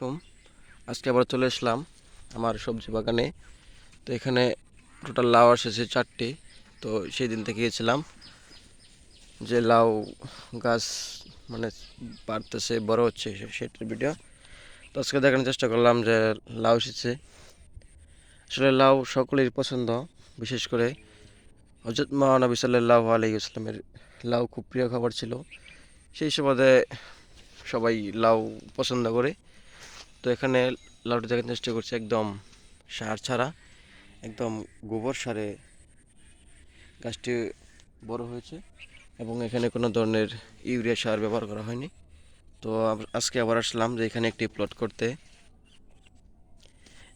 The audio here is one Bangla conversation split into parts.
আলাইকুম। আজকে আবার চলে আসলাম আমার সবজি বাগানে। তো এখানে টোটাল লাউ এসেছে 4টি। তো সেই দিন থেকে গিয়েছিলাম যে লাউ গাছ মানে বাড়তেছে, বড় হচ্ছে, সেটার ভিডিও। তো আজকে দেখানোর চেষ্টা করলাম যে লাউ এসেছে। আসলে লাউ সকলেরই পছন্দ, বিশেষ করে হযরত মহানবী সাল্লাল্লাহু আলাইহি ওয়াসাল্লামের লাউ খুব প্রিয় খাবার ছিল। সেই সুবাদে সবাই লাউ পছন্দ করে। তো এখানে লাউটি দেখার চেষ্টা করছি একদম সার ছাড়া, একদম গোবর সারে গাছটি বড় হয়েছে এবং এখানে কোনো ধরনের ইউরিয়া সার ব্যবহার করা হয়নি। তো আজকে আবার আসলাম যে এখানে একটি প্লট করতে।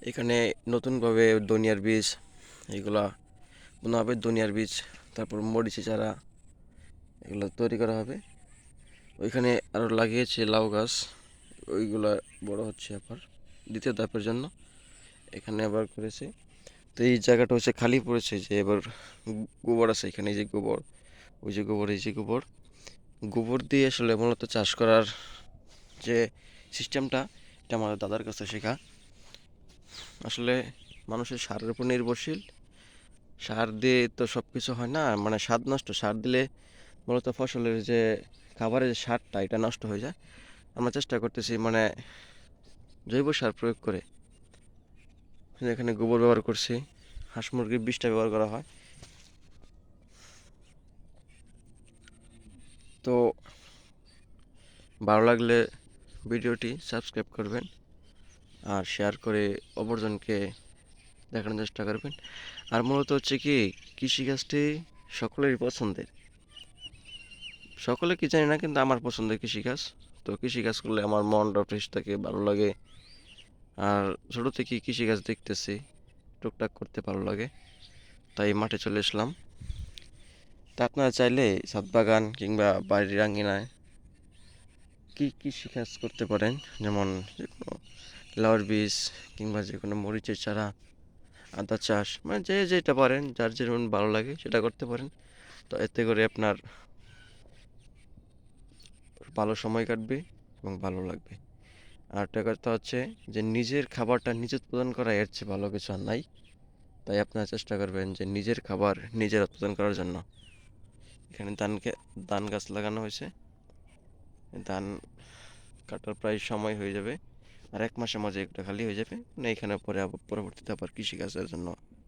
এখানে নতুনভাবে ধনিয়ার বীজ, এগুলা বোনা হবে, ধনিয়ার বীজ, তারপর মরিচি চারা, এগুলো তৈরি করা হবে। ওইখানে আরও লাগিয়েছে লাউ গাছ, ওইগুলা বড় হচ্ছে আবার দ্বিতীয় ধাপের জন্য। এখানে আবার করেছে। তো এই জায়গাটা হচ্ছে খালি পড়েছে, যে এবার গোবর আছে এখানে, এই যে গোবর, ওই যে গোবর, এই যে গোবর, গোবর দিয়ে আসলে মূলত চাষ করার যে সিস্টেমটা, এটা আমাদের দাদার কাছে শেখা। আসলে মানুষের সারের উপর নির্ভরশীল। সার দিয়ে তো সব কিছু হয় না, মানে স্বাদ নষ্ট। সার দিলে মূলত ফসলের যে খাবারের যে স্বাদটা, এটা নষ্ট হয়ে যায়। আমরা চেষ্টা করতেছি মানে জৈব সার প্রয়োগ করে। এখানে গোবর ব্যবহার করছি, হাঁস মুরগির বিষটা ব্যবহার করা হয়। তো ভালো লাগলে ভিডিওটি সাবস্ক্রাইব করবেন আর শেয়ার করে অপরজনকে দেখানোর চেষ্টা করবেন। আর মূলত হচ্ছে কি, কৃষিকাজটি সকলেরই পছন্দের। সকলে কি জানি না, কিন্তু আমার পছন্দের কৃষিকাজ। তো কৃষিকাজ করলে আমার মনটা ফ্রেশ থাকে, ভালো লাগে। আর ছোটো থেকে কৃষিকাজ দেখতেছি, টুকটাক করতে ভালো লাগে, তাই মাঠে চলে আসলাম। তা আপনারা চাইলে ছাদ বাগান কিংবা বাড়ির আঙিনায় কি কৃষিকাজ করতে পারেন, যেমন যে কোনো লাউয়ের বীজ কিংবা যে কোনো মরিচের চারা, আদা চাষ, মানে যে যেটা পারেন, যার যেমন ভালো লাগে সেটা করতে পারেন। তো এতে করে আপনার ভালো সময় কাটবে এবং ভালো লাগবে। আর একটা কথা হচ্ছে যে নিজের খাবারটা নিজে উৎপাদন করা, এর চেয়ে ভালো কিছু আর নাই। তাই আপনারা চেষ্টা করবেন যে নিজের খাবার নিজের উৎপাদন করার জন্য। এখানে ধান গাছ লাগানো হয়েছে, ধান কাটার প্রায় সময় হয়ে যাবে। আর 1 মাসের মাঝে এটা খালি হয়ে যাবে, মানে এখানে পরে আবার পরবর্তীতে আবার কৃষিকাজের জন্য